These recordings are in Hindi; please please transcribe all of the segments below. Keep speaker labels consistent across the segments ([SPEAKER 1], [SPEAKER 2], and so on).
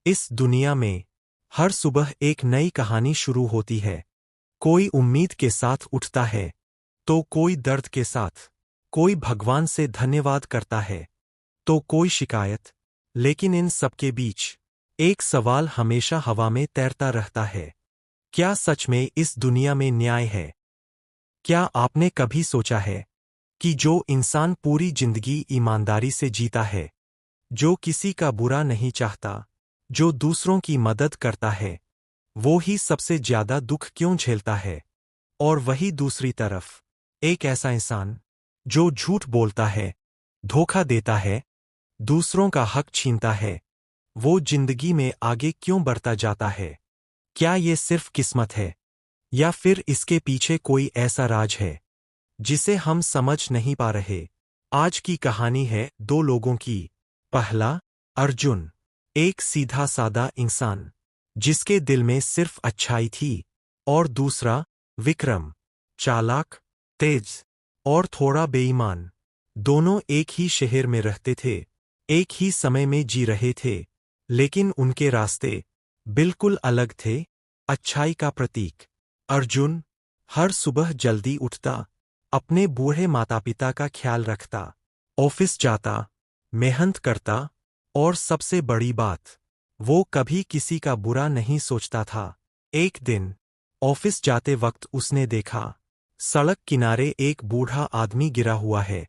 [SPEAKER 1] इस दुनिया में हर सुबह एक नई कहानी शुरू होती है। कोई उम्मीद के साथ उठता है, तो कोई दर्द के साथ। कोई भगवान से धन्यवाद करता है, तो कोई शिकायत। लेकिन इन सबके बीच एक सवाल हमेशा हवा में तैरता रहता है। क्या सच में इस दुनिया में न्याय है? क्या आपने कभी सोचा है कि जो इंसान पूरी जिंदगी ईमानदारी से जीता है, जो किसी का बुरा नहीं चाहता, जो दूसरों की मदद करता है, वो ही सबसे ज्यादा दुख क्यों झेलता है? और वही दूसरी तरफ एक ऐसा इंसान जो झूठ बोलता है, धोखा देता है, दूसरों का हक छीनता है, वो जिंदगी में आगे क्यों बढ़ता जाता है? क्या ये सिर्फ किस्मत है, या फिर इसके पीछे कोई ऐसा राज है जिसे हम समझ नहीं पा रहे? आज की कहानी है दो लोगों की। पहला, अर्जुन, एक सीधा सादा इंसान जिसके दिल में सिर्फ अच्छाई थी। और दूसरा, विक्रम, चालाक, तेज और थोड़ा बेईमान। दोनों एक ही शहर में रहते थे, एक ही समय में जी रहे थे, लेकिन उनके रास्ते बिल्कुल अलग थे। अच्छाई का प्रतीक अर्जुन हर सुबह जल्दी उठता, अपने बूढ़े माता पिता का ख्याल रखता, ऑफिस जाता, मेहनत करता, और सबसे बड़ी बात, वो कभी किसी का बुरा नहीं सोचता था। एक दिन ऑफिस जाते वक्त उसने देखा, सड़क किनारे एक बूढ़ा आदमी गिरा हुआ है।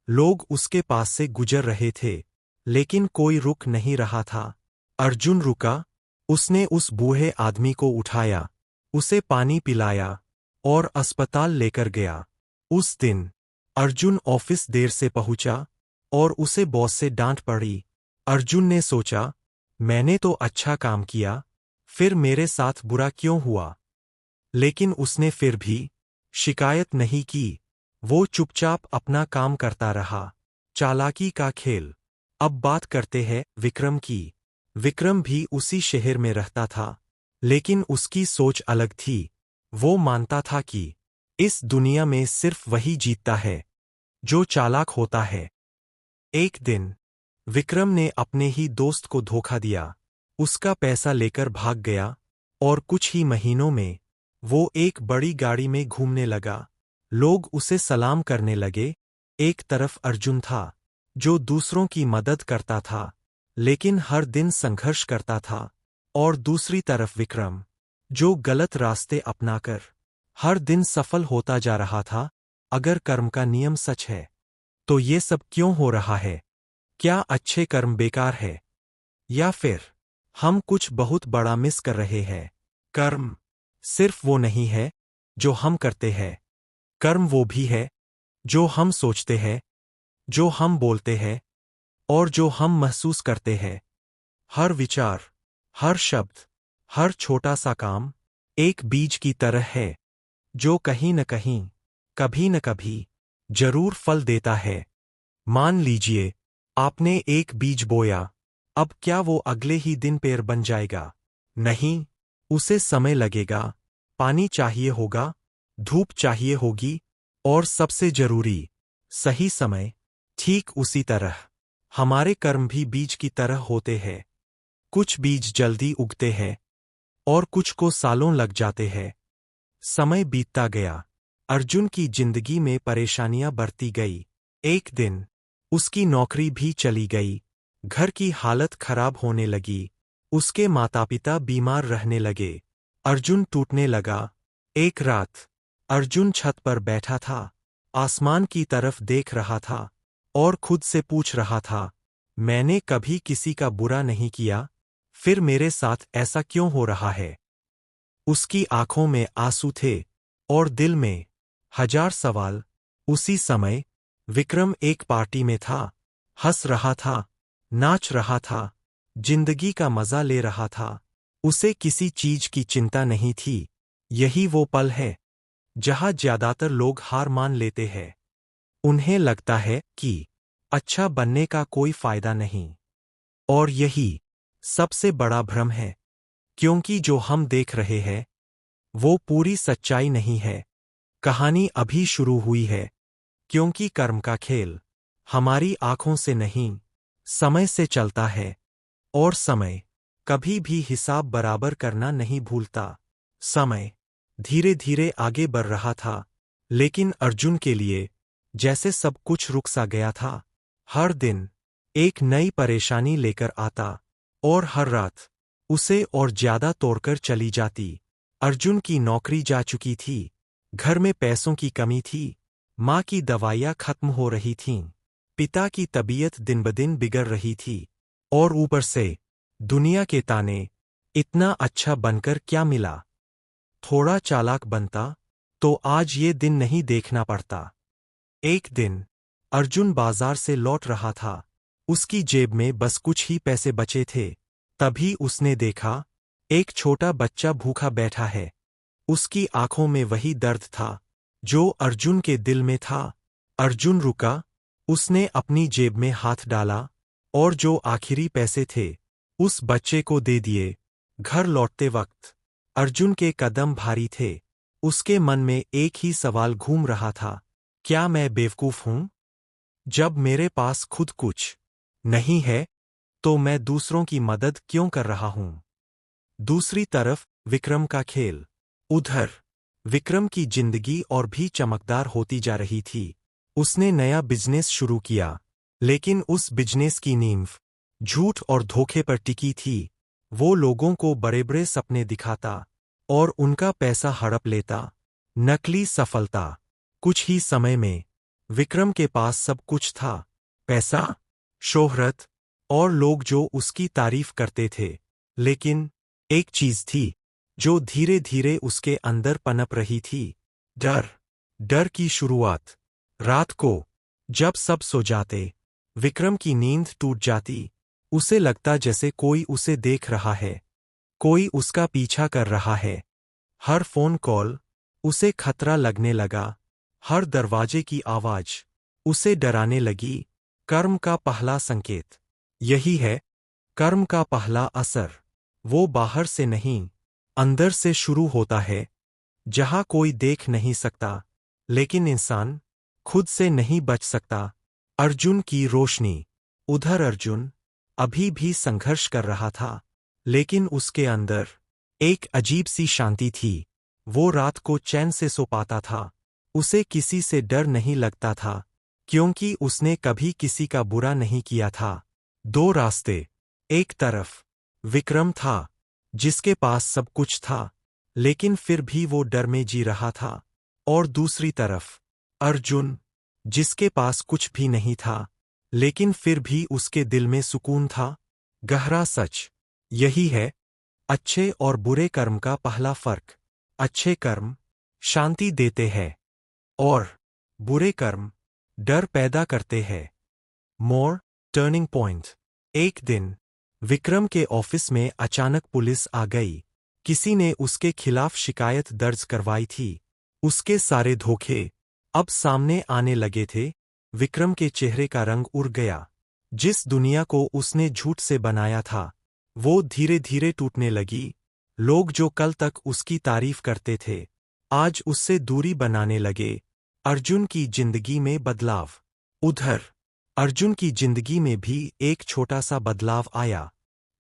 [SPEAKER 1] लोग उसके पास से गुजर रहे थे, लेकिन कोई रुक नहीं रहा था। अर्जुन रुका, उसने उस बूढ़े आदमी को उठाया, उसे पानी पिलाया और अस्पताल लेकर गया। उस दिन अर्जुन ऑफिस देर से पहुंचा और उसे बॉस से डांट पड़ी। अर्जुन ने सोचा, मैंने तो अच्छा काम किया, फिर मेरे साथ बुरा क्यों हुआ? लेकिन उसने फिर भी शिकायत नहीं की। वो चुपचाप अपना काम करता रहा। चालाकी का खेल। अब बात करते हैं विक्रम की। विक्रम भी उसी शहर में रहता था, लेकिन उसकी सोच अलग थी। वो मानता था कि इस दुनिया में सिर्फ वही जीतता है जो चालाक होता है। एक दिन विक्रम ने अपने ही दोस्त को धोखा दिया, उसका पैसा लेकर भाग गया, और कुछ ही महीनों में वो एक बड़ी गाड़ी में घूमने लगा। लोग उसे सलाम करने लगे। एक तरफ अर्जुन था, जो दूसरों की मदद करता था, लेकिन हर दिन संघर्ष करता था, और दूसरी तरफ विक्रम, जो गलत रास्ते अपनाकर हर दिन सफल होता जा रहा था। अगर कर्म का नियम सच है, तो ये सब क्यों हो रहा है? क्या अच्छे कर्म बेकार है, या फिर हम कुछ बहुत बड़ा मिस कर रहे हैं? कर्म सिर्फ वो नहीं है जो हम करते हैं। कर्म वो भी है जो हम सोचते हैं, जो हम बोलते हैं, और जो हम महसूस करते हैं। हर विचार, हर शब्द, हर छोटा सा काम एक बीज की तरह है, जो कहीं न कहीं, कभी न कभी जरूर फल देता है। मान लीजिए आपने एक बीज बोया, अब क्या वो अगले ही दिन पेड़ बन जाएगा? नहीं, उसे समय लगेगा, पानी चाहिए होगा, धूप चाहिए होगी, और सबसे जरूरी, सही समय। ठीक उसी तरह हमारे कर्म भी बीज की तरह होते हैं। कुछ बीज जल्दी उगते हैं, और कुछ को सालों लग जाते हैं। समय बीतता गया, अर्जुन की जिंदगी में परेशानियां बढ़ती गई। एक दिन उसकी नौकरी भी चली गई, घर की हालत खराब होने लगी, उसके माता पिता बीमार रहने लगे, अर्जुन टूटने लगा। एक रात अर्जुन छत पर बैठा था, आसमान की तरफ देख रहा था, और खुद से पूछ रहा था, मैंने कभी किसी का बुरा नहीं किया, फिर मेरे साथ ऐसा क्यों हो रहा है? उसकी आंखों में आंसू थे, और दिल में हजार सवाल। उसी समय विक्रम एक पार्टी में था, हंस रहा था, नाच रहा था, जिंदगी का मजा ले रहा था। उसे किसी चीज की चिंता नहीं थी। यही वो पल है जहां ज्यादातर लोग हार मान लेते हैं। उन्हें लगता है कि अच्छा बनने का कोई फायदा नहीं। और यही सबसे बड़ा भ्रम है, क्योंकि जो हम देख रहे हैं वो पूरी सच्चाई नहीं है। कहानी अभी शुरू हुई है, क्योंकि कर्म का खेल हमारी आंखों से नहीं, समय से चलता है। और समय कभी भी हिसाब बराबर करना नहीं भूलता। समय धीरे धीरे आगे बढ़ रहा था, लेकिन अर्जुन के लिए जैसे सब कुछ रुक सा गया था। हर दिन एक नई परेशानी लेकर आता, और हर रात उसे और ज्यादा तोड़कर चली जाती। अर्जुन की नौकरी जा चुकी थी, घर में पैसों की कमी थी, माँ की दवाइयाँ खत्म हो रही थीं, पिता की तबीयत दिन ब दिन बिगड़ रही थी, और ऊपर से दुनिया के ताने। इतना अच्छा बनकर क्या मिला? थोड़ा चालाक बनता तो आज ये दिन नहीं देखना पड़ता। एक दिन अर्जुन बाजार से लौट रहा था। उसकी जेब में बस कुछ ही पैसे बचे थे। तभी उसने देखा, एक छोटा बच्चा भूखा बैठा है। उसकी आंखों में वही दर्द था जो अर्जुन के दिल में था। अर्जुन रुका, उसने अपनी जेब में हाथ डाला, और जो आखिरी पैसे थे उस बच्चे को दे दिए। घर लौटते वक्त अर्जुन के कदम भारी थे। उसके मन में एक ही सवाल घूम रहा था, क्या मैं बेवकूफ हूं? जब मेरे पास खुद कुछ नहीं है, तो मैं दूसरों की मदद क्यों कर रहा हूं? दूसरी तरफ विक्रम का खेल। उधर विक्रम की जिंदगी और भी चमकदार होती जा रही थी। उसने नया बिजनेस शुरू किया, लेकिन उस बिजनेस की नींव झूठ और धोखे पर टिकी थी। वो लोगों को बड़े बड़े सपने दिखाता और उनका पैसा हड़प लेता। नकली सफलता। कुछ ही समय में विक्रम के पास सब कुछ था, पैसा, शोहरत और लोग जो उसकी तारीफ करते थे। लेकिन एक चीज थी जो धीरे धीरे उसके अंदर पनप रही थी, डर। डर की शुरुआत। रात को जब सब सो जाते, विक्रम की नींद टूट जाती। उसे लगता जैसे कोई उसे देख रहा है, कोई उसका पीछा कर रहा है। हर फोन कॉल उसे खतरा लगने लगा, हर दरवाजे की आवाज उसे डराने लगी। कर्म का पहला संकेत यही है, कर्म का पहला असर। वो बाहर से नहीं, अंदर से शुरू होता है, जहां कोई देख नहीं सकता, लेकिन इंसान खुद से नहीं बच सकता। अर्जुन की रोशनी। उधर अर्जुन अभी भी संघर्ष कर रहा था, लेकिन उसके अंदर एक अजीब सी शांति थी। वो रात को चैन से सो पाता था। उसे किसी से डर नहीं लगता था, क्योंकि उसने कभी किसी का बुरा नहीं किया था। दो रास्ते। एक तरफ विक्रम था, जिसके पास सब कुछ था, लेकिन फिर भी वो डर में जी रहा था। और दूसरी तरफ अर्जुन, जिसके पास कुछ भी नहीं था, लेकिन फिर भी उसके दिल में सुकून था। गहरा सच यही है, अच्छे और बुरे कर्म का पहला फर्क। अच्छे कर्म शांति देते हैं, और बुरे कर्म डर पैदा करते हैं। मोर टर्निंग पॉइंट। एक दिन विक्रम के ऑफिस में अचानक पुलिस आ गई। किसी ने उसके खिलाफ शिकायत दर्ज करवाई थी। उसके सारे धोखे अब सामने आने लगे थे। विक्रम के चेहरे का रंग उड़ गया। जिस दुनिया को उसने झूठ से बनाया था, वो धीरे धीरे टूटने लगी। लोग जो कल तक उसकी तारीफ करते थे, आज उससे दूरी बनाने लगे। अर्जुन की जिंदगी में बदलाव। उधर अर्जुन की जिंदगी में भी एक छोटा सा बदलाव आया।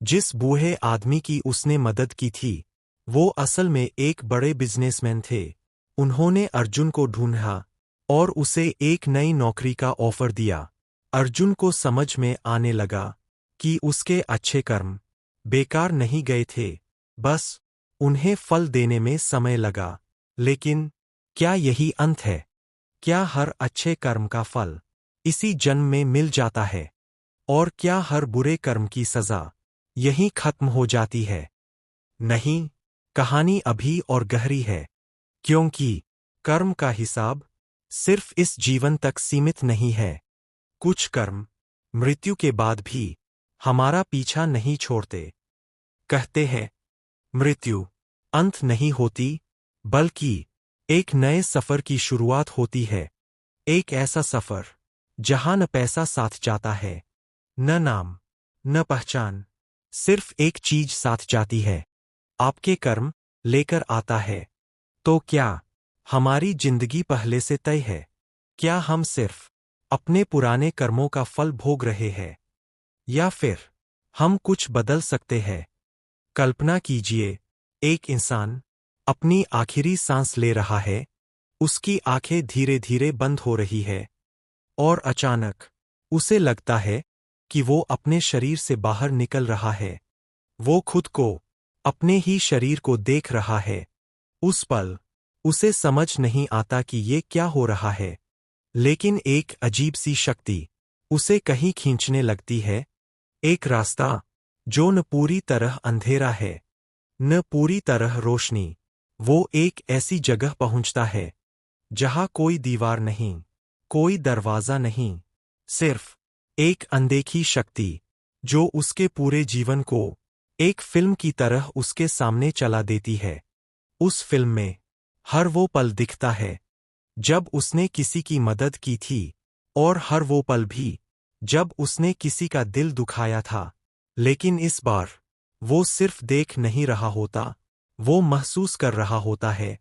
[SPEAKER 1] जिस बूढ़े आदमी की उसने मदद की थी, वो असल में एक बड़े बिजनेसमैन थे। उन्होंने अर्जुन को ढूंढा और उसे एक नई नौकरी का ऑफर दिया। अर्जुन को समझ में आने लगा कि उसके अच्छे कर्म बेकार नहीं गए थे, बस उन्हें फल देने में समय लगा। लेकिन क्या यही अंत है? क्या हर अच्छे कर्म का फल इसी जन्म में मिल जाता है? और क्या हर बुरे कर्म की सजा यहीं खत्म हो जाती है? नहीं, कहानी अभी और गहरी है, क्योंकि कर्म का हिसाब सिर्फ इस जीवन तक सीमित नहीं है। कुछ कर्म मृत्यु के बाद भी हमारा पीछा नहीं छोड़ते। कहते हैं, मृत्यु अंत नहीं होती, बल्कि एक नए सफर की शुरुआत होती है। एक ऐसा सफर जहां न पैसा साथ जाता है, न नाम, न पहचान, सिर्फ एक चीज साथ जाती है, आपके कर्म लेकर आता है। तो क्या हमारी जिंदगी पहले से तय है? क्या हम सिर्फ अपने पुराने कर्मों का फल भोग रहे हैं, या फिर हम कुछ बदल सकते हैं? कल्पना कीजिए, एक इंसान अपनी आखिरी सांस ले रहा है, उसकी आंखें धीरे धीरे बंद हो रही है, और अचानक उसे लगता है कि वो अपने शरीर से बाहर निकल रहा है। वो खुद को, अपने ही शरीर को देख रहा है। उस पल उसे समझ नहीं आता कि ये क्या हो रहा है, लेकिन एक अजीब सी शक्ति उसे कहीं खींचने लगती है। एक रास्ता जो न पूरी तरह अंधेरा है, न पूरी तरह रोशनी। वो एक ऐसी जगह पहुंचता है जहां कोई दीवार नहीं, कोई दरवाजा नहीं, सिर्फ एक अनदेखी शक्ति जो उसके पूरे जीवन को एक फिल्म की तरह उसके सामने चला देती है। उस फिल्म में हर वो पल दिखता है जब उसने किसी की मदद की थी, और हर वो पल भी जब उसने किसी का दिल दुखाया था। लेकिन इस बार वो सिर्फ देख नहीं रहा होता, वो महसूस कर रहा होता है।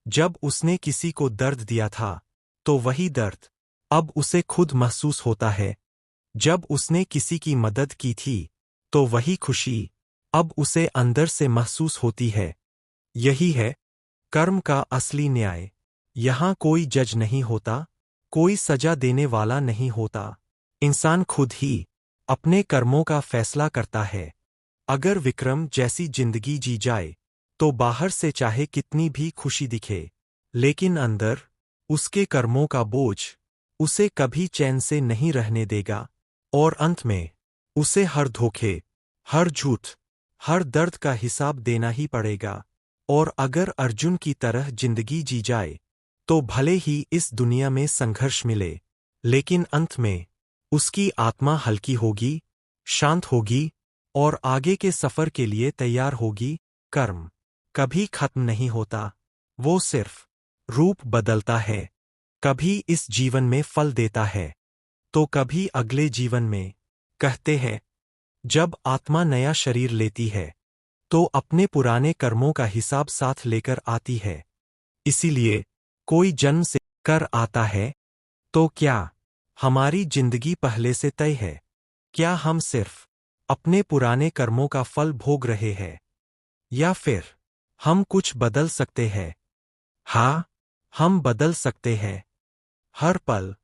[SPEAKER 1] जब उसने किसी को दर्द दिया था, तो वही दर्द अब उसे खुद महसूस होता है। जब उसने किसी की मदद की थी, तो वही खुशी अब उसे अंदर से महसूस होती है। यही है कर्म का असली न्याय। यहाँ कोई जज नहीं होता, कोई सजा देने वाला नहीं होता। इंसान खुद ही अपने कर्मों का फैसला करता है। अगर विक्रम जैसी जिंदगी जी जाए, तो बाहर से चाहे कितनी भी खुशी दिखे, लेकिन अंदर उसके कर्मों का बोझ उसे कभी चैन से नहीं रहने देगा, और अंत में उसे हर धोखे, हर झूठ, हर दर्द का हिसाब देना ही पड़ेगा। और अगर अर्जुन की तरह जिंदगी जी जाए, तो भले ही इस दुनिया में संघर्ष मिले, लेकिन अंत में उसकी आत्मा हल्की होगी, शांत होगी, और आगे के सफर के लिए तैयार होगी। कर्म कभी खत्म नहीं होता, वो सिर्फ रूप बदलता है। कभी इस जीवन में फल देता है, तो कभी अगले जीवन में। कहते हैं, जब आत्मा नया शरीर लेती है, तो अपने पुराने कर्मों का हिसाब साथ लेकर आती है। इसीलिए कोई जन्म से कर आता है, तो क्या हमारी जिंदगी पहले से तय है? क्या हम सिर्फ अपने पुराने कर्मों का फल भोग रहे हैं, या फिर हम कुछ बदल सकते हैं? हाँ, हम बदल सकते हैं। हर पल,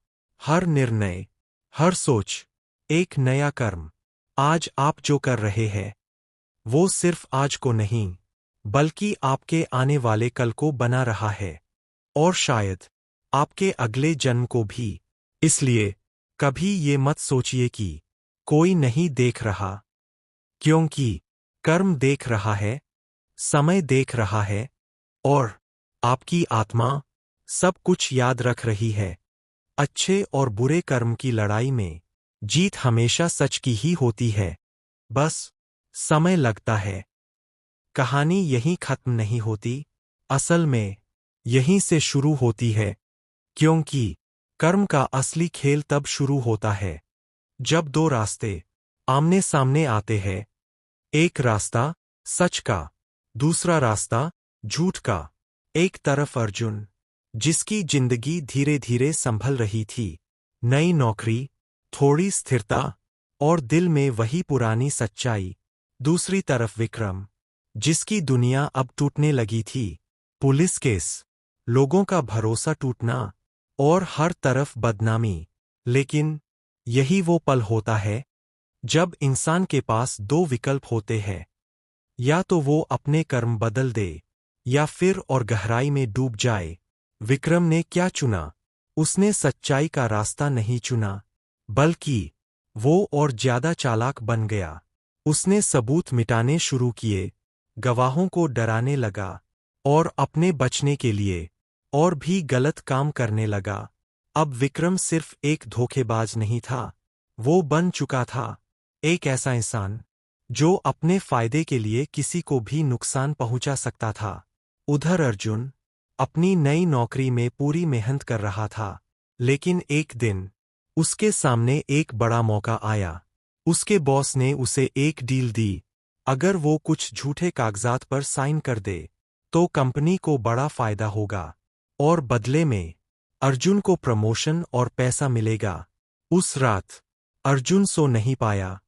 [SPEAKER 1] हर निर्णय, हर सोच एक नया कर्म। आज आप जो कर रहे हैं, वो सिर्फ आज को नहीं, बल्कि आपके आने वाले कल को बना रहा है, और शायद आपके अगले जन्म को भी। इसलिए कभी ये मत सोचिए कि कोई नहीं देख रहा, क्योंकि कर्म देख रहा है, समय देख रहा है, और आपकी आत्मा सब कुछ याद रख रही है। अच्छे और बुरे कर्म की लड़ाई में जीत हमेशा सच की ही होती है। बस समय लगता है। कहानी यहीं खत्म नहीं होती, असल में यहीं से शुरू होती है, क्योंकि कर्म का असली खेल तब शुरू होता है जब दो रास्ते आमने सामने आते हैं। एक रास्ता सच का, दूसरा रास्ता झूठ का। एक तरफ अर्जुन, जिसकी जिंदगी धीरे धीरे संभल रही थी, नई नौकरी, थोड़ी स्थिरता, और दिल में वही पुरानी सच्चाई। दूसरी तरफ विक्रम, जिसकी दुनिया अब टूटने लगी थी, पुलिस केस, लोगों का भरोसा टूटना, और हर तरफ बदनामी। लेकिन यही वो पल होता है जब इंसान के पास दो विकल्प होते हैं, या तो वो अपने कर्म बदल दे, या फिर और गहराई में डूब जाए। विक्रम ने क्या चुना? उसने सच्चाई का रास्ता नहीं चुना, बल्कि वो और ज्यादा चालाक बन गया। उसने सबूत मिटाने शुरू किए, गवाहों को डराने लगा, और अपने बचने के लिए और भी गलत काम करने लगा। अब विक्रम सिर्फ एक धोखेबाज नहीं था, वो बन चुका था एक ऐसा इंसान जो अपने फायदे के लिए किसी को भी नुकसान पहुंचा सकता था। उधर अर्जुन अपनी नई नौकरी में पूरी मेहनत कर रहा था, लेकिन एक दिन उसके सामने एक बड़ा मौका आया। उसके बॉस ने उसे एक डील दी। अगर वो कुछ झूठे कागजात पर साइन कर दे, तो कंपनी को बड़ा फायदा होगा, और बदले में अर्जुन को प्रमोशन और पैसा मिलेगा। उस रात अर्जुन सो नहीं पाया।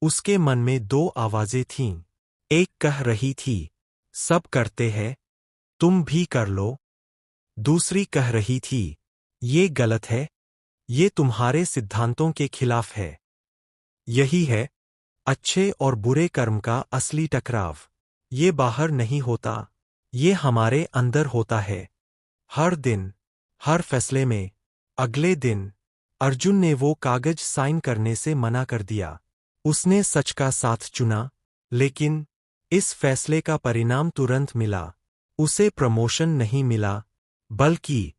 [SPEAKER 1] उसके मन में दो आवाजें थीं। एक कह रही थी, सब करते हैं, तुम भी कर लो। दूसरी कह रही थी, ये गलत है, ये तुम्हारे सिद्धांतों के खिलाफ है। यही है अच्छे और बुरे कर्म का असली टकराव। ये बाहर नहीं होता, ये हमारे अंदर होता है। हर दिन, हर फैसले में। अगले दिन अर्जुन ने वो कागज साइन करने से मना कर दिया। उसने सच का साथ चुना, लेकिन इस फैसले का परिणाम तुरंत मिला। उसे प्रमोशन नहीं मिला, बल्कि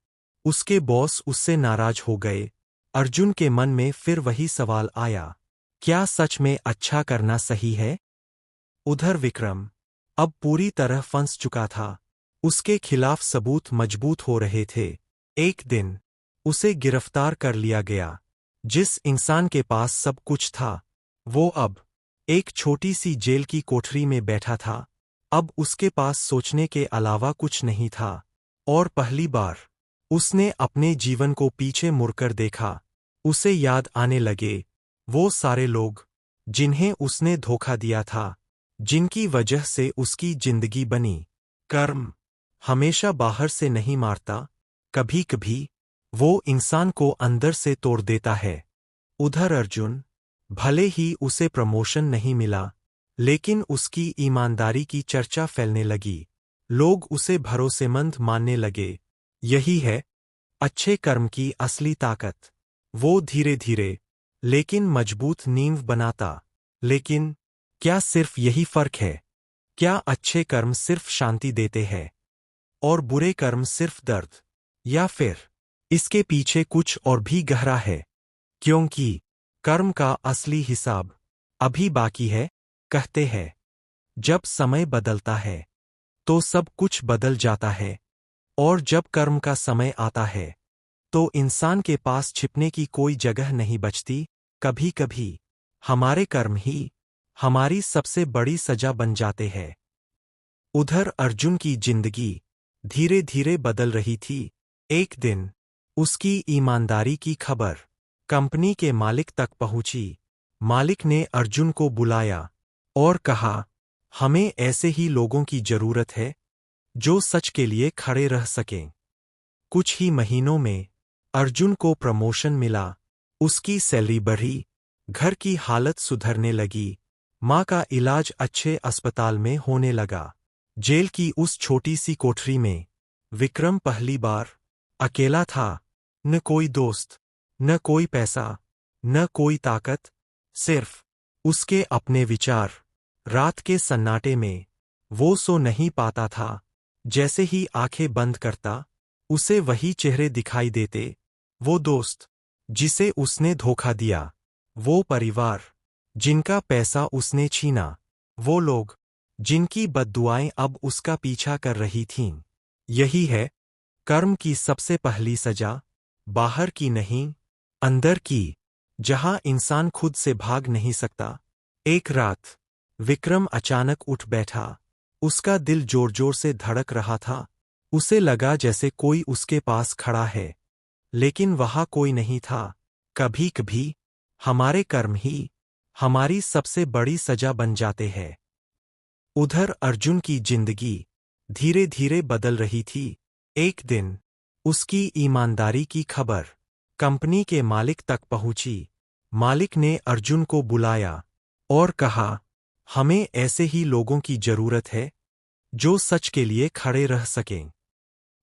[SPEAKER 1] उसके बॉस उससे नाराज हो गए। अर्जुन के मन में फिर वही सवाल आया, क्या सच में अच्छा करना सही है? उधर विक्रम अब पूरी तरह फंस चुका था। उसके खिलाफ सबूत मजबूत हो रहे थे। एक दिन उसे गिरफ्तार कर लिया गया। जिस इंसान के पास सब कुछ था, वो अब एक छोटी सी जेल की कोठरी में बैठा था। अब उसके पास सोचने के अलावा कुछ नहीं था। और पहली बार उसने अपने जीवन को पीछे मुड़कर देखा। उसे याद आने लगे वो सारे लोग जिन्हें उसने धोखा दिया था, जिनकी वजह से उसकी जिंदगी बनी। कर्म हमेशा बाहर से नहीं मारता, कभी कभी वो इंसान को अंदर से तोड़ देता है। उधर अर्जुन, भले ही उसे प्रमोशन नहीं मिला, लेकिन उसकी ईमानदारी की चर्चा फैलने लगी। लोग उसे भरोसेमंद मानने लगे। यही है अच्छे कर्म की असली ताकत। वो धीरे धीरे लेकिन मजबूत नींव बनाता। लेकिन क्या सिर्फ यही फर्क है? क्या अच्छे कर्म सिर्फ शांति देते हैं और बुरे कर्म सिर्फ दर्द? या फिर इसके पीछे कुछ और भी गहरा है? क्योंकि कर्म का असली हिसाब अभी बाकी है। कहते हैं, जब समय बदलता है तो सब कुछ बदल जाता है, और जब कर्म का समय आता है तो इंसान के पास छिपने की कोई जगह नहीं बचती। कभी कभी हमारे कर्म ही हमारी सबसे बड़ी सजा बन जाते हैं। उधर अर्जुन की जिंदगी धीरे धीरे बदल रही थी। एक दिन उसकी ईमानदारी की खबर कंपनी के मालिक तक पहुंची। मालिक ने अर्जुन को बुलाया और कहा, हमें ऐसे ही लोगों की जरूरत है जो सच के लिए खड़े रह सकें। कुछ ही महीनों में अर्जुन को प्रमोशन मिला। उसकी सैलरी बढ़ी, घर की हालत सुधरने लगी, माँ का इलाज अच्छे अस्पताल में होने लगा। जेल की उस छोटी सी कोठरी में विक्रम पहली बार अकेला था। न कोई दोस्त, न कोई पैसा, न कोई ताकत, सिर्फ उसके अपने विचार। रात के सन्नाटे में वो सो नहीं पाता था। जैसे ही आंखें बंद करता, उसे वही चेहरे दिखाई देते। वो दोस्त जिसे उसने धोखा दिया, वो परिवार जिनका पैसा उसने छीना, वो लोग जिनकी बद्दुआएं अब उसका पीछा कर रही थीं। यही है कर्म की सबसे पहली सजा, बाहर की नहीं, अंदर की, जहां इंसान खुद से भाग नहीं सकता। एक रात विक्रम अचानक उठ बैठा। उसका दिल जोर जोर से धड़क रहा था। उसे लगा जैसे कोई उसके पास खड़ा है, लेकिन वहां कोई नहीं था। कभी कभी हमारे कर्म ही हमारी सबसे बड़ी सजा बन जाते हैं। उधर अर्जुन की जिंदगी धीरे धीरे बदल रही थी। एक दिन उसकी ईमानदारी की खबर कंपनी के मालिक तक पहुंची। मालिक ने अर्जुन को बुलाया और कहा, हमें ऐसे ही लोगों की जरूरत है जो सच के लिए खड़े रह सकें।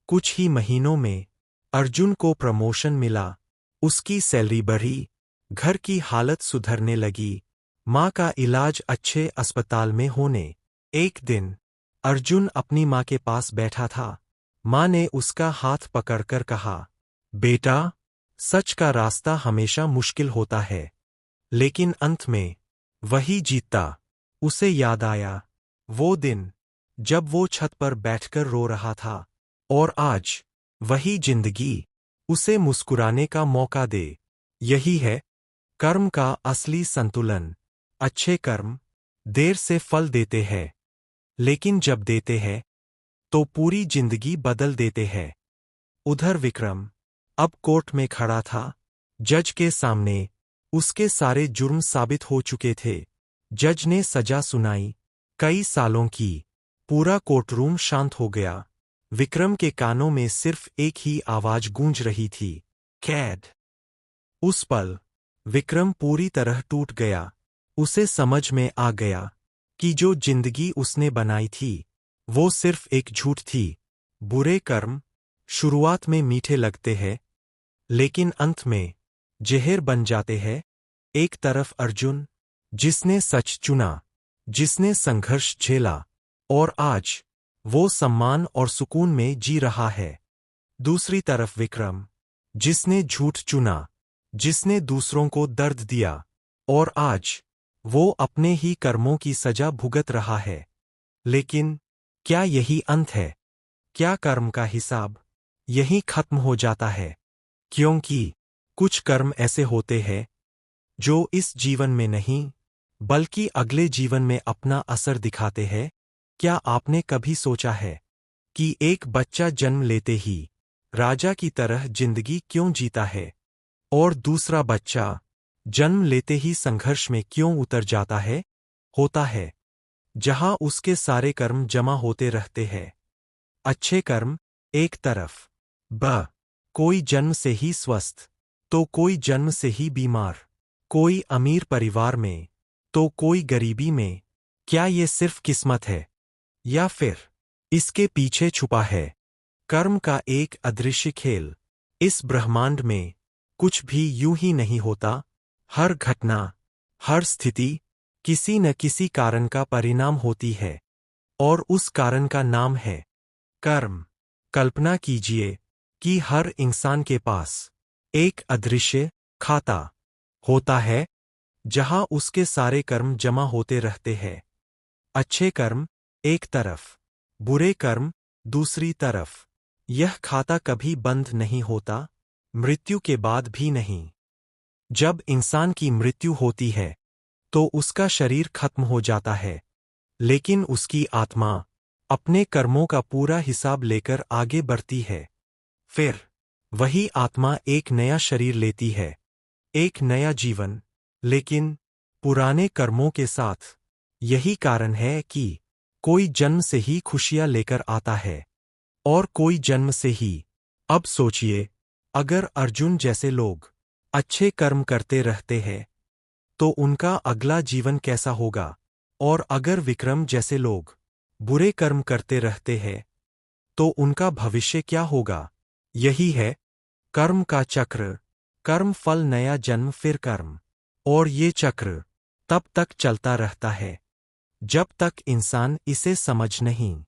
[SPEAKER 1] कुछ ही महीनों में अर्जुन को प्रमोशन मिला। उसकी सैलरी बढ़ी, घर की हालत सुधरने लगी, माँ का इलाज अच्छे अस्पताल में होने। एक दिन अर्जुन अपनी माँ के पास बैठा था। माँ ने उसका हाथ पकड़कर कहा, बेटा, सच का रास्ता हमेशा मुश्किल होता है, लेकिन अंत में वही जीतता। उसे याद आया वो दिन जब वो छत पर बैठकर रो रहा था, और आज वही जिंदगी उसे मुस्कुराने का मौका दे। यही है कर्म का असली संतुलन। अच्छे कर्म देर से फल देते हैं, लेकिन जब देते हैं तो पूरी जिंदगी बदल देते हैं। उधर विक्रम अब कोर्ट में खड़ा था। जज के सामने उसके सारे जुर्म साबित हो चुके थे। जज ने सजा सुनाई, कई सालों की। पूरा कोर्टरूम शांत हो गया। विक्रम के कानों में सिर्फ एक ही आवाज गूंज रही थी, कैद। उस पल विक्रम पूरी तरह टूट गया। उसे समझ में आ गया कि जो जिंदगी उसने बनाई थी वो सिर्फ एक झूठ थी। बुरे कर्म शुरुआत में मीठे लगते हैं, लेकिन अंत में जहर बन जाते हैं। एक तरफ अर्जुन, जिसने सच चुना, जिसने संघर्ष झेला, और आज वो सम्मान और सुकून में जी रहा है। दूसरी तरफ विक्रम, जिसने झूठ चुना, जिसने दूसरों को दर्द दिया, और आज वो अपने ही कर्मों की सजा भुगत रहा है। लेकिन क्या यही अंत है? क्या कर्म का हिसाब यहीं खत्म हो जाता है? क्योंकि कुछ कर्म ऐसे होते हैं जो इस जीवन में नहीं, बल्कि अगले जीवन में अपना असर दिखाते हैं। क्या आपने कभी सोचा है कि एक बच्चा जन्म लेते ही राजा की तरह जिंदगी क्यों जीता है, और दूसरा बच्चा जन्म लेते ही संघर्ष में क्यों उतर जाता है? होता है जहां उसके सारे कर्म जमा होते रहते हैं। अच्छे कर्म एक तरफ, कोई जन्म से ही स्वस्थ, तो कोई जन्म से ही बीमार, कोई अमीर परिवार में, तो कोई गरीबी में। क्या ये सिर्फ किस्मत है, या फिर इसके पीछे छुपा है कर्म का एक अदृश्य खेल? इस ब्रह्मांड में कुछ भी यूं ही नहीं होता। हर घटना, हर स्थिति किसी न किसी कारण का परिणाम होती है, और उस कारण का नाम है कर्म। कल्पना कीजिए कि हर इंसान के पास एक अदृश्य खाता होता है, जहां उसके सारे कर्म जमा होते रहते हैं। अच्छे कर्म एक तरफ, बुरे कर्म दूसरी तरफ। यह खाता कभी बंद नहीं होता, मृत्यु के बाद भी नहीं। जब इंसान की मृत्यु होती है तो उसका शरीर खत्म हो जाता है, लेकिन उसकी आत्मा अपने कर्मों का पूरा हिसाब लेकर आगे बढ़ती है। फिर वही आत्मा एक नया शरीर लेती है, एक नया जीवन, लेकिन पुराने कर्मों के साथ। यही कारण है कि कोई जन्म से ही खुशियां लेकर आता है, और कोई जन्म से ही। अब सोचिए, अगर अर्जुन जैसे लोग अच्छे कर्म करते रहते हैं तो उनका अगला जीवन कैसा होगा, और अगर विक्रम जैसे लोग बुरे कर्म करते रहते हैं तो उनका भविष्य क्या होगा? यही है कर्म का चक्र। कर्म फल, नया जन्म, फिर कर्म, और ये चक्र तब तक चलता रहता है जब तक इंसान इसे समझ नहीं।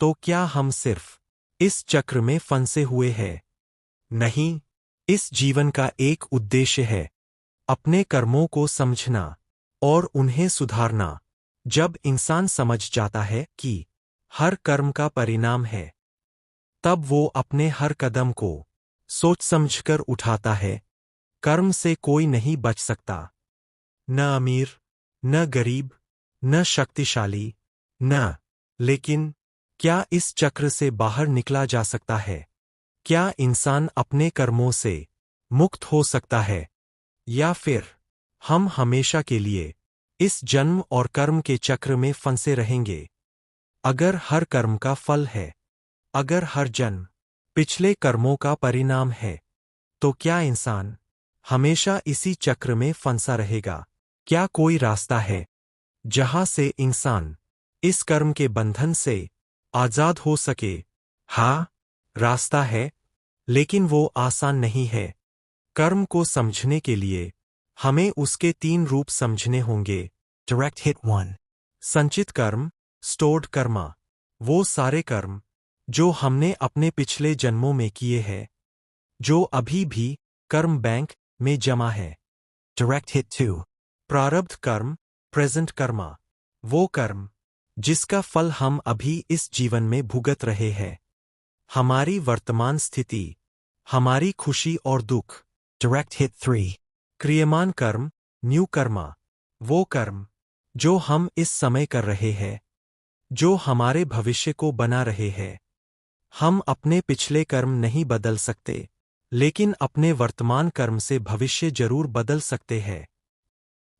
[SPEAKER 1] तो क्या हम सिर्फ इस चक्र में फंसे हुए हैं? नहीं, इस जीवन का एक उद्देश्य है, अपने कर्मों को समझना और उन्हें सुधारना। जब इंसान समझ जाता है कि हर कर्म का परिणाम है, तब वो अपने हर कदम को सोच समझकर उठाता है। कर्म से कोई नहीं बच सकता, न अमीर, न गरीब, न शक्तिशाली, न। लेकिन क्या इस चक्र से बाहर निकला जा सकता है? क्या इंसान अपने कर्मों से मुक्त हो सकता है, या फिर हम हमेशा के लिए इस जन्म और कर्म के चक्र में फंसे रहेंगे? अगर हर कर्म का फल है, अगर हर जन्म पिछले कर्मों का परिणाम है, तो क्या इंसान हमेशा इसी चक्र में फंसा रहेगा? क्या कोई रास्ता है जहां से इंसान इस कर्म के बंधन से आजाद हो सके? हाँ, रास्ता है, लेकिन वो आसान नहीं है। कर्म को समझने के लिए हमें उसके 3 रूप समझने होंगे। डायरेक्ट हिट 1, संचित कर्म, स्टोर्ड कर्मा। वो सारे कर्म जो हमने अपने पिछले जन्मों में किए हैं, जो अभी भी कर्म बैंक में जमा है। डायरेक्ट हिट 2, प्रारब्ध कर्म, प्रेजेंट कर्मा। वो कर्म जिसका फल हम अभी इस जीवन में भुगत रहे हैं, हमारी वर्तमान स्थिति, हमारी खुशी और दुख। डायरेक्ट हिट 3, क्रियमान कर्म, न्यू कर्मा। वो कर्म जो हम इस समय कर रहे हैं, जो हमारे भविष्य को बना रहे हैं। हम अपने पिछले कर्म नहीं बदल सकते, लेकिन अपने वर्तमान कर्म से भविष्य जरूर बदल सकते हैं।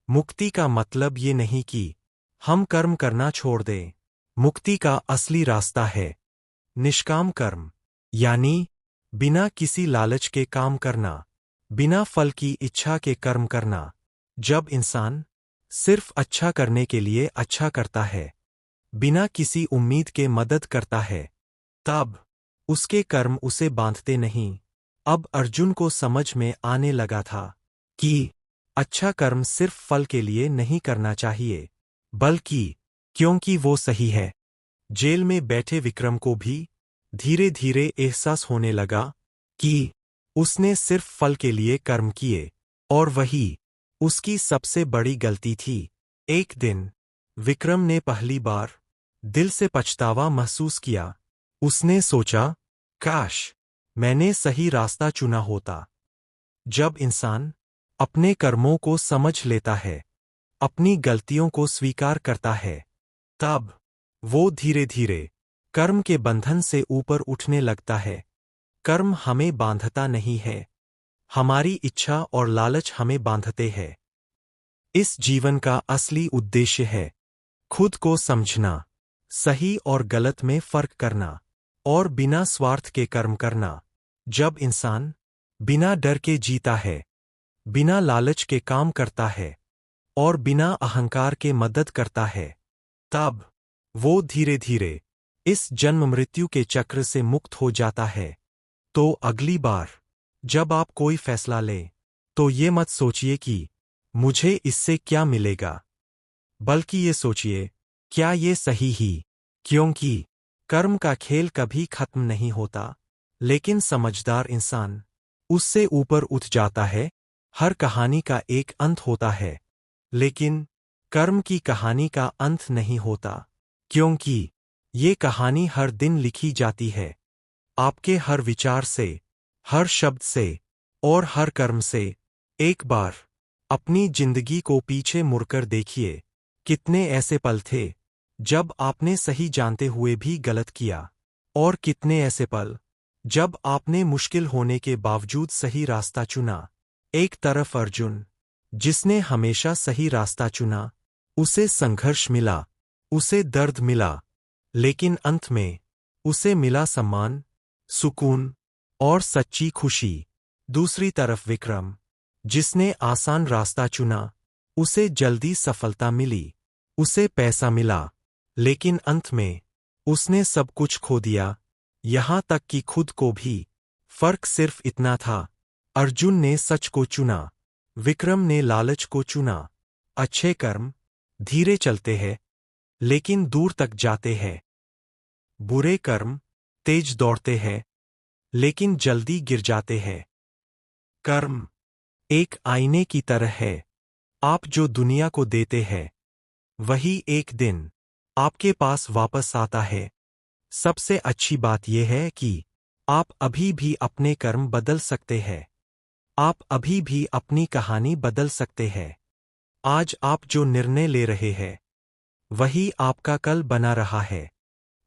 [SPEAKER 1] मुक्ति का मतलब ये नहीं कि हम कर्म करना छोड़ दें। मुक्ति का असली रास्ता है निष्काम कर्म, यानी बिना किसी लालच के काम करना, बिना फल की इच्छा के कर्म करना। जब इंसान सिर्फ अच्छा करने के लिए अच्छा करता है, बिना किसी उम्मीद के मदद करता है, तब उसके कर्म उसे बांधते नहीं। अब अर्जुन को समझ में आने लगा था कि अच्छा कर्म सिर्फ फल के लिए नहीं करना चाहिए, बल्कि क्योंकि वो सही है। जेल में बैठे विक्रम को भी धीरे धीरे एहसास होने लगा कि उसने सिर्फ फल के लिए कर्म किए, और वही उसकी सबसे बड़ी गलती थी। एक दिन विक्रम ने पहली बार दिल से पछतावा महसूस किया। उसने सोचा, काश मैंने सही रास्ता चुना होता। जब इंसान अपने कर्मों को समझ लेता है, अपनी गलतियों को स्वीकार करता है, तब वो धीरे धीरे कर्म के बंधन से ऊपर उठने लगता है। कर्म हमें बांधता नहीं है, हमारी इच्छा और लालच हमें बांधते हैं। इस जीवन का असली उद्देश्य है खुद को समझना, सही और गलत में फर्क करना, और बिना स्वार्थ के कर्म करना। जब इंसान बिना डर के जीता है, बिना लालच के काम करता है, और बिना अहंकार के मदद करता है, तब वो धीरे धीरे इस जन्म मृत्यु के चक्र से मुक्त हो जाता है। तो अगली बार जब आप कोई फैसला लें, तो ये मत सोचिए कि मुझे इससे क्या मिलेगा, बल्कि ये सोचिए, क्या ये सही ही? क्योंकि कर्म का खेल कभी खत्म नहीं होता, लेकिन समझदार इंसान उससे ऊपर उठ जाता है। हर कहानी का एक अंत होता है, लेकिन कर्म की कहानी का अंत नहीं होता, क्योंकि ये कहानी हर दिन लिखी जाती है। आपके हर विचार से, हर शब्द से, और हर कर्म से। एक बार अपनी जिंदगी को पीछे मुड़कर देखिए। कितने ऐसे पल थे जब आपने सही जानते हुए भी गलत किया, और कितने ऐसे पल जब आपने मुश्किल होने के बावजूद सही रास्ता चुना। एक तरफ अर्जुन, जिसने हमेशा सही रास्ता चुना, उसे संघर्ष मिला, उसे दर्द मिला, लेकिन अंत में उसे मिला सम्मान, सुकून और सच्ची खुशी। दूसरी तरफ विक्रम, जिसने आसान रास्ता चुना, उसे जल्दी सफलता मिली, उसे पैसा मिला, लेकिन अंत में उसने सब कुछ खो दिया, यहां तक कि खुद को भी। फर्क सिर्फ इतना था, अर्जुन ने सच को चुना, विक्रम ने लालच को चुना। अच्छे कर्म धीरे चलते हैं, लेकिन दूर तक जाते हैं। बुरे कर्म तेज दौड़ते हैं, लेकिन जल्दी गिर जाते हैं। कर्म एक आईने की तरह है, आप जो दुनिया को देते हैं, वही एक दिन आपके पास वापस आता है। सबसे अच्छी बात यह है कि आप अभी भी अपने कर्म बदल सकते हैं। आप अभी भी अपनी कहानी बदल सकते हैं। आज आप जो निर्णय ले रहे हैं, वही आपका कल बना रहा है,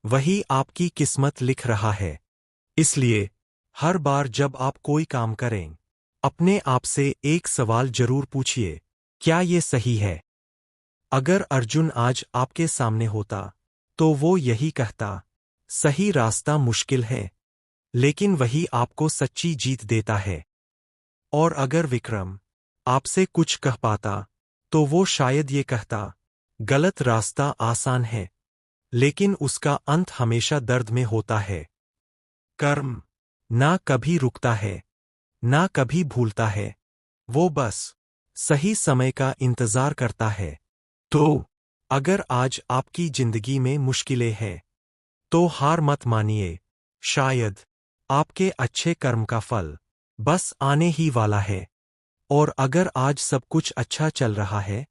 [SPEAKER 1] वही आपकी किस्मत लिख रहा है। इसलिए हर बार जब आप कोई काम करें, अपने आप से एक सवाल जरूर पूछिए, क्या ये सही है? अगर अर्जुन आज आपके सामने होता, तो वो यही कहता, सही रास्ता मुश्किल है, लेकिन वही आपको सच्ची जीत देता है। और अगर विक्रम आपसे कुछ कह पाता, तो वो शायद ये कहता, गलत रास्ता आसान है, लेकिन उसका अंत हमेशा दर्द में होता है। कर्म ना कभी रुकता है, ना कभी भूलता है, वो बस सही समय का इंतजार करता है। तो अगर आज आपकी जिंदगी में मुश्किलें हैं, तो हार मत मानिए, शायद आपके अच्छे कर्म का फल बस आने ही वाला है। और अगर आज सब कुछ अच्छा चल रहा है,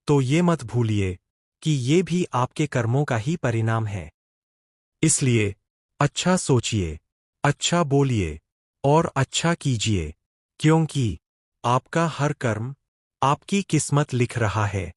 [SPEAKER 1] तो ये मत भूलिए कि ये भी आपके कर्मों का ही परिणाम है। इसलिए अच्छा सोचिए, अच्छा बोलिए, और अच्छा कीजिए, क्योंकि आपका हर कर्म आपकी किस्मत लिख रहा है।